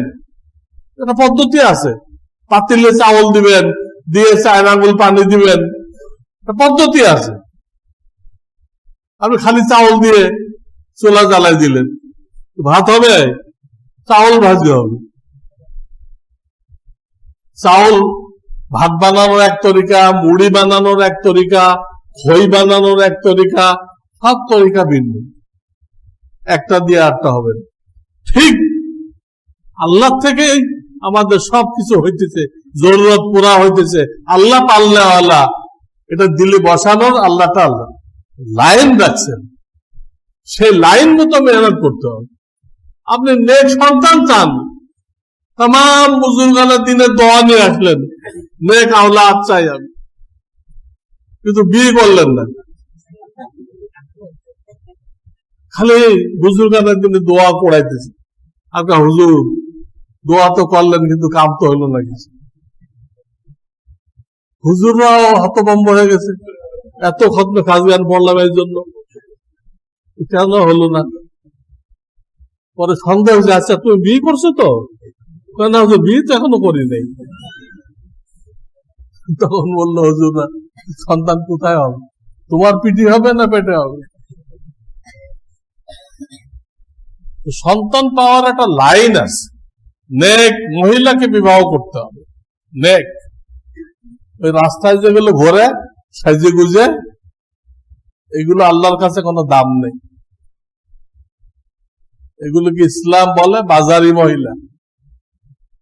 একটা পদ্ধতি আছে, পাতিলে চাউল দিবেন, দিয়ে 4 আঙ্গুল পানি দিবেন, একটা পদ্ধতি আছে। আপনি খালি চাউল দিয়ে চুলা জ্বালাই দিলেন, ভাত হবে? চাউল ভাজি হবে। চাউল ভাত বানানোর এক তরিকা, মুড়ি বানানোর এক তরিকা, খই বানানোর এক তরিকা, সব তরিকা ভিন্ন, একটা দিয়ে আটটা হবে। ঠিক আল্লাহ থেকে আমাদের সবকিছু হইতেছে, জরুরত পুরা হইতেছে, আল্লাহ পাল্লেওয়ালা। এটা দিলে বসানোর আল্লাহটা আল্লাহ লাইন রাখছেন, সেই লাইন মতো মেহনত করতে হবে। আপনি নেক সন্তান চান, তাম বুজুর্গানের দিনে দোয়া নিয়ে আসলেন, নেক আওলাদ চাই আমি, কিন্তু বিয়ে করলেন না, খালি বুজুর্গানের দিনে দোয়া করাইতেছে। আপনার হুজুর দোয়া তো করলেন, কিন্তু কাম তো হইল না কিছু। হুজুররাও হতভম্ব হয়ে গেছে, এত খতমে খাজগান পড়লাম এর জন্য, কেন হলো না? পরে সন্দেহ হয়েছে, আচ্ছা তুমি বিয়ে করছো তো? না হুজুর, বিয়ে তো এখনো করি নাই। তখন বললো হুজুর, না সন্তান কোথায় হবে? তোমার পিঠি হবে না পেটে হবে? সন্তান পাওয়ার একটা লাইন আছে। নেক মহিলাকে বিবাহ করতে হবে, নেক। ওই রাস্তায় যেগুলো ঘোরে সাজে গুজে, এগুলো আল্লাহর কাছে কোনো দাম নেই। এগুলোকে ইসলাম বলে বাজারি মহিলা,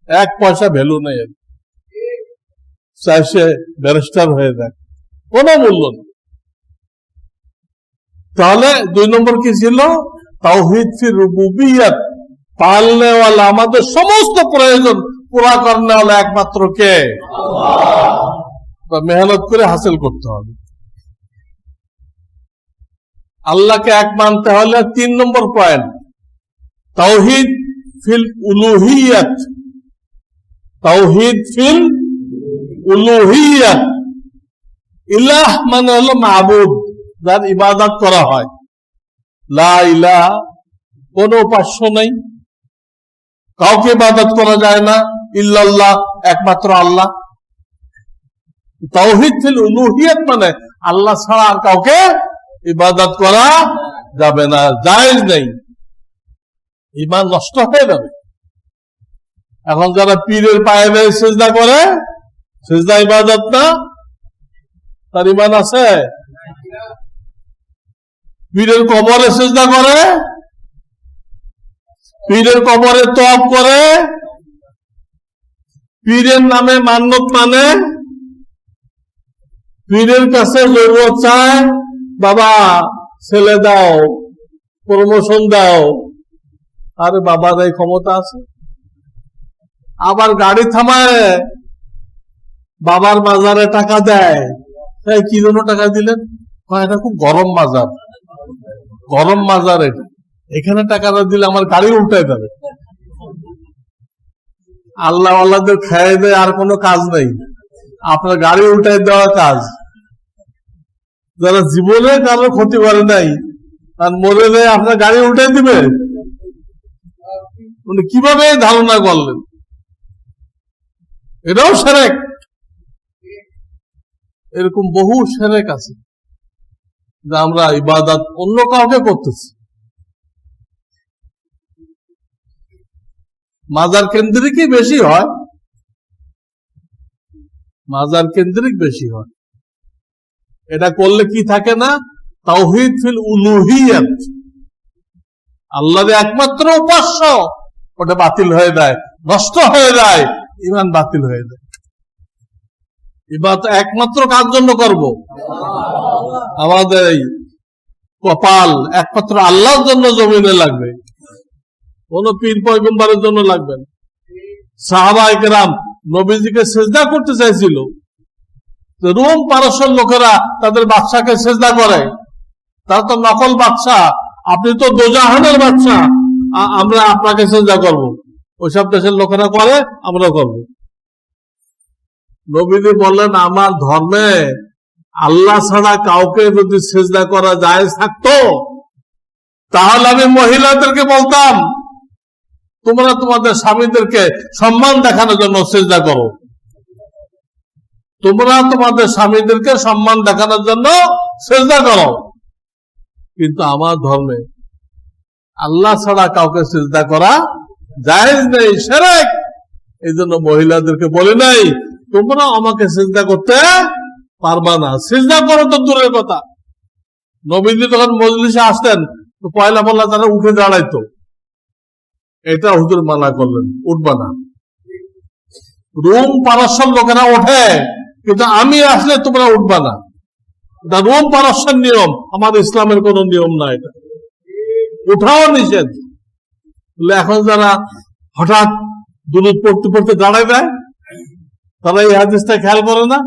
1 পয়সা ভ্যালু নেই। চাই সে ব্যারিস্টার হয়ে যাক, কোনো মূল্য নেই। তাহলে 2 নম্বর কি ছিল? তাওহীদ ফি রুবুবিয়্যাত, পালনেওয়ালা, আমাদের সমস্ত প্রয়োজন পুরা করনেওয়ালা একমাত্র কে? আল্লাহ। মেহনত করে হাসিল করতে হবে। আল্লাহকে এক মানতে হলে 3 নম্বর পয়েন্ট, তাওহীদ ফিল উলুহিয়্যাত। তাওহীদ ফিল উলুহিয়্যাত, ইলাহ মানে হলো মাবুদ, যার ইবাদত করা হয়। লা ইলাহা কোনো উপাস্য নেই, কাউকে ইবাদত করা যায় না, ইল্লাল্লাহ, একমাত্র আল্লাহ। তাওহীদ ফিল উলুহিয়াত মানে আল্লাহ ছাড়া আর কাউকে ইবাদত করা যাবে না, জায়েজ নেই, ঈমান নষ্ট হয়ে যাবে। এখন যারা পীরের পায়ে বেয়ে সিজদা করে, সিজদা ইবাদত না, তার ঈমান আছে? পীরের কবরে সিজদা করে, পীরের কবরে তওয়াব করে, পীরের নামে মান্যত মানে, পীরের কাছে জরুরত চায়, বাবা ছেলে দাও, প্রমোশন দাও। আরে বাবার এই ক্ষমতা আছে? আবার গাড়ি থামায় বাবার মাজারে টাকা দেয়। কি জন্য টাকা দিলেন? এটা খুব গরম মাজার, গরম মাজার, এটা এখানে টাকাটা দিলে আমার গাড়ি উল্টায় যাবে। আল্লাহ আল্লাহদের খাইয়ে দেয়, আর কোনো কাজ নেই, আপনার গাড়ি উল্টায় দেওয়া কাজ। যারা জীবনে কারো ক্ষতি করে নাই আর মরে নেই, আপনার গাড়ি উল্টাই দিবে? উনি কিভাবে ধারণা করলেন? এটাও শিরক। এরকম বহু শিরক আছে যে আমরা ইবাদত অন্য কাউকে করতেছি। মাজার কেন্দ্রিকই বেশি হয়, মাজার কেন্দ্রিক বেশি হয়। এটা করলে কি থাকে না? তাওহীদ ফিল উলুহিয়াত, আল্লাহর একমাত্র উপাস্য, ওটা বাতিল হয়ে যায়, নষ্ট হয়ে যায়, ঈমান বাতিল হয়ে যায়। ইবাদত একমাত্র কার জন্য করব? আমাদের এই কপাল একমাত্র আল্লাহর জন্য জমিনে লাগবে, কোন পীর পয়গম্বরের জন্য লাগবে না। সাহাবায়ে কেরাম নবীজিকে সিজদা করতে চাইছিল, রোম পারস্যের লোকেরা তাদের বাদশাকে সিজদা করে। তারা তো নকল বাদশা, আপনি তো দোজাহানের বাদশা, আমরা আপনাকে সিজদা করব। ওইসব দেশের লোকেরা করে, আমরা করব। নবীজি বললেন, আমার ধর্মে আল্লাহ ছাড়া কাউকে যদি সিজদা করা জায়েজ থাকতো, তাহলে আমি মহিলাদেরকে বলতাম, তোমরা তোমাদের স্বামীদেরকে সম্মান দেখানোর জন্য সিজদা করো, তোমরা তোমাদের স্বামীদেরকে সম্মান দেখানোর জন্য সিজদা করো। কিন্তু আমার ধর্মে আল্লাহ ছাড়া কাউকে সিজদা করা জায়েজ নেই, শিরক। এই জন্য মহিলাদেরকে বলে নাই তোমরা আমাকে সিজদা করতে পারবা না। সিজদা করো তো দূরের কথা, নবীজি যখন মজলিসে আসতেন তো পয়লা পয়লা তারা উঠে দাঁড়াইতো, এটা হুজুর মানা করলেন, উঠবা না। রোম পারস্যের লোকেরা ওঠে, কিন্তু আমি আসলে তোমরা উঠবা না। এটা রোম পারস্যের নিয়ম, আমাদের ইসলামের কোন নিয়ম না, এটা উঠাও নিষেধ। এখন যারা হঠাৎ দুরূদ পড়তে পড়তে দাঁড়ায় যায়, তারা এই হাদিসটা খেয়াল করে না।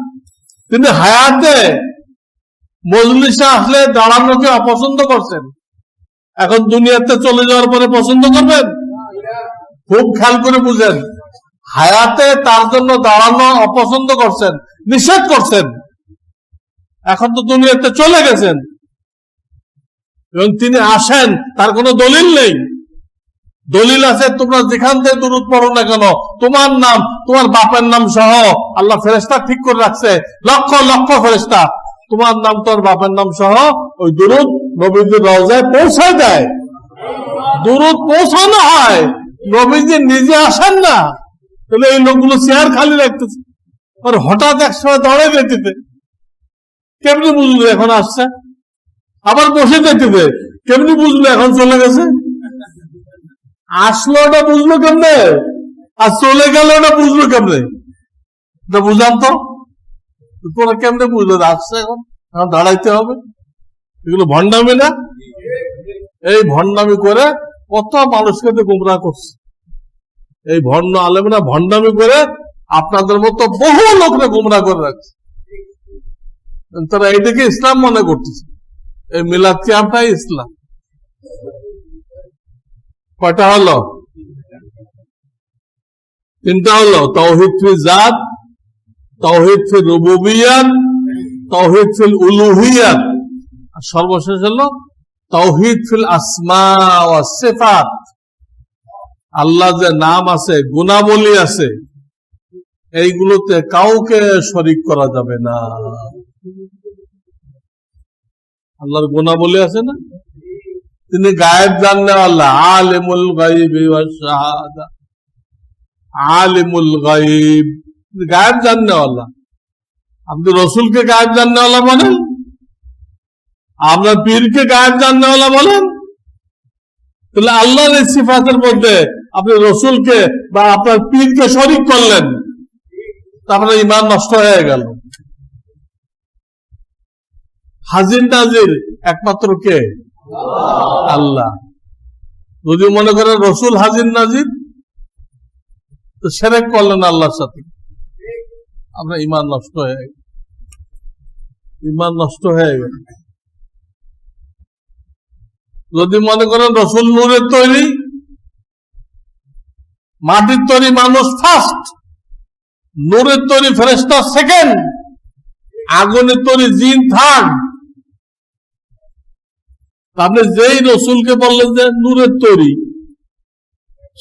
তিনি হায়াতে মজলিসে আসলে দাঁড়ানোকে অপছন্দ করছেন, এখন দুনিয়াতে চলে যাওয়ার পরে পছন্দ করবেন? খুব খেয়াল করে বুঝেন, হায়াতে তার জন্য দাঁড়ানো অপছন্দ করছেন, নিষেধ করছেন। এখন তো দুনিয়াতে চলে গেছেন এবং তিনি আসেন, তার কোনো দলিল নেই। দলিল আছে তোমরা যেখান থেকে দুরূদ পড়ো না কেন, তোমার নাম, তোমার বাপের নাম সহ আল্লাহ ফেরেশতা ঠিক করে রাখছে, লক্ষ লক্ষ ফেরেশতা তোমার নাম, তোর বাপের নাম সহ ওই দুরূদ নবীজির রওজায় পৌঁছায় দেয়। দুরূদ পৌঁছানো হয়, নবীজি নিজে আসেন না। তাহলে এই লোকগুলো চেয়ার খালি রাখতেছে, আর হঠাৎ একসময় দাঁড়ায় যেতেছে, কেমনি বুঝলো এখন আসছে? আবার বসে যেতেছে, কেমনি বুঝলো এখন চলে গেছে? আসলো ওটা বুঝলো কেমনে, আর চলে গেল ওটা বুঝলো কেমনে? এটা বুঝান তো, তোরা কেমনে বুঝলো আসছে? এখন এখন দাঁড়াইতে হবে। এগুলো ভণ্ডামি না? এই ভণ্ডামি করে কত মানুষকে তো গুমরাহ করছে। এই ভণ্ড আলেমরা ভণ্ডামি করে আপনাদের মতো বহু লোকরা গুমরাহ করে রাখছে। তারা এইটাকে ইসলাম মনে করতেছে, এই মিলাদ ক্যাম্পটাই ইসলাম। কয়টা হলো? তিনটা হলো, তাওহীদ ফিল জাত, তাওহীদ ফিল রুবুবিয়্যাত, তাওহীদ ফিল উলুহিয়্যাত, আর সর্বশেষ হলো তাওহীদ ফিল আসমা ওয়া সিফাত, আল্লাহ যে নাম আছে, গুণাবলী আছে, এইগুলোতে কাউকে শরীক করা যাবে না। আল্লাহর গুণাবলী আছে না, তিনি গায়েব জাননে আল্লাহ, আলিমুল গায়বি ওয়াশ শাহাদা, আলিমুল গায়ব, গায়েব জাননে আল্লাহ। আপনি রসুলকে গায়েব জাননে আল্লাহ বলেন, আপনার পীরকে গায়েব জাননে আল্লাহ বলেন, তাহলে আল্লাহর এই সিফাতের মধ্যে আপনি রসুলকে বা আপনার পীরকে শরীক করলেন, তারপরে ঈমান নষ্ট হয়ে গেল। হাজির নাজির একমাত্র কে? আল্লাহ। যদি মনে করেন রসুল হাজির নাজির, তো শিরক করলেন আল্লাহর সাথে, আপনার ঈমান নষ্ট হয়ে গেল, ঈমান নষ্ট হয়ে গেল। যদি মনে করেন রসুল নূরের তৈরি, মাটির তৈরি মানুষ ফার্স্ট, নূরের তৈরি ফেরেশতা সেকেন্ড, আগুনের তৈরি জিন থার্ড, আপনি যেই রসুলকে বললেন যে নূরের তৈরি,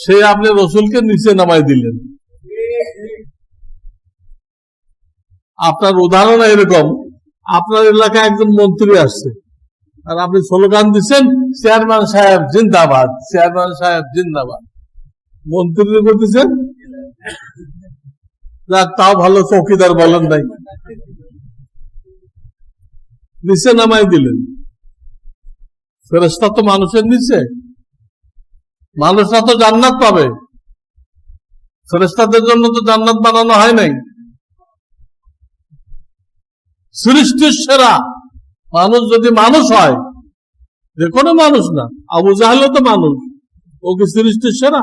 সে আপনি রসুলকে নিচে নামাই দিলেন। আপনার উদাহরণ এরকম, আপনার এলাকায় একজন মন্ত্রী আসছে, আর আপনি স্লোগান দিচ্ছেন, চেয়ারম্যান সাহেব জিন্দাবাদ, চেয়ারম্যান সাহেব জিন্দাবাদ। মন্ত্রী করতেছেন, যাক তাও ভালো, চৌকিদার বলেন নাই, নিচে নামাই দিলেন। ফেরেশতা তো মানুষের নিচে, মানুষরা তো জান্নাত পাবে, ফেরেশতাদের জন্য তো জান্নাত বানানো হয় নাই। সৃষ্টির সেরা মানুষ যদি মানুষ হয়, যে কোনো মানুষ না, আবু জাহেলও তো মানুষ, ও কি সৃষ্টির সেরা?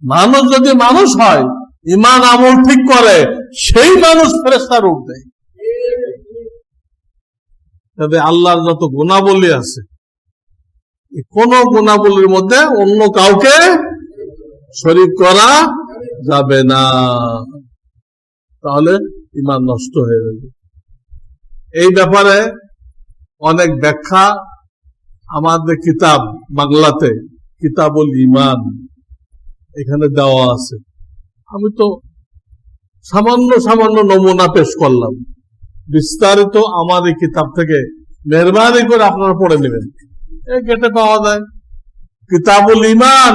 মানুষ যদি মানুষ হয়, ঈমান আমল ঠিক করে, সেই মানুষ ফেরেশতার রূপ দেয়। তবে আল্লাহর যত গুণাবলী আছে, কোন গুণাবলীর মধ্যে অন্য কাউকে শরীক করা যাবে না, তাহলে ঈমান নষ্ট হয়ে যাবে। এই ব্যাপারে অনেক ব্যাখ্যা আমাদের কিতাব, বাংলাতে কিতাবুল ঈমান, এখানে দেওয়া আছে। আমি তো সামান্য সামান্য নমুনা পেশ করলাম, বিস্তারিত আমার এই কিতাব থেকে মেহরবানি করে আপনারা পড়ে নেবেন, এই গেটে পাওয়া যায় কিতাবুল ঈমান।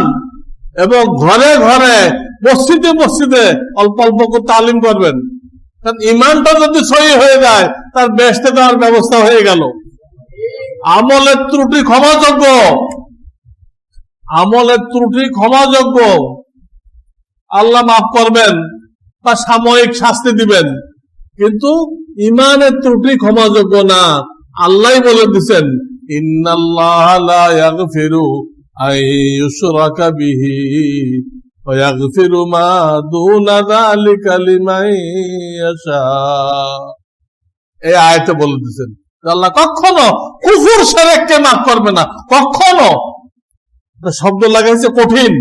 এবং ঘরে ঘরে, মসজিদে মসজিদে অল্প অল্প করে তালিম করবেন, কারণ ঈমানটা যদি সহি হয়ে যায়, তার বেহেশতে দেওয়ার ব্যবস্থা হয়ে গেল। আমলের ত্রুটি ক্ষমাযোগ্য, আমলের ত্রুটি ক্ষমাযোগ্য, আল্লাহ মাফ করবেন বা সাময়িক শাস্তি দিবেন, কিন্তু ঈমানের ত্রুটি ক্ষমাযোগ্য না। আল্লাহ বলে দিচ্ছেন, ইন্নাল্লাহা লা ইয়াগফিরু আন ইউশরাকা বিহি ওয়া ইয়াগফিরু মা দুনা যালিকা লিমান ইয়াশা। এই আয়াতে বলে দিচ্ছেন আল্লাহ কখনো কুফর শিরককে মাফ করবে না, কখনো। শব্দ লাগাইছে কঠিন,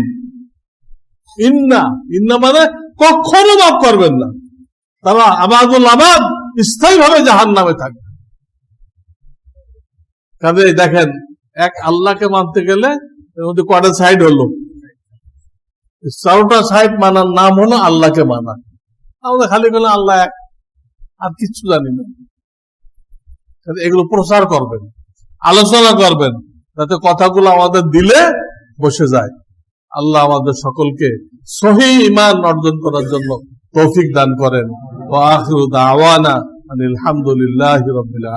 ইন্না, ইন্না মানে কখনো মাফ করবেন না। তারা আবাদুল আবাদ স্থায়ীভাবে জাহান্নামে থাকবে। কাজে দেখেন, এক আল্লাহকে মানতে গেলে এর মধ্যে কয়টা সাইড হলো? 4টা সাইড মানার নাম হলো আল্লাহকে মানা। আমরা খালি বলে আল্লাহ এক, আর কিচ্ছু জানি না। এগুলো প্রচার করবেন, আলোচনা করবেন, যাতে কথাগুলো আমাদের দিলে বসে যায়। আল্লাহ আমাদের সকলকে সহি ঈমান অর্জন করার জন্য তৌফিক দান করেন। ওয়া আখিরু দাওয়ানা আনিল হামদুলিল্লাহি রাব্বিল আলামিন।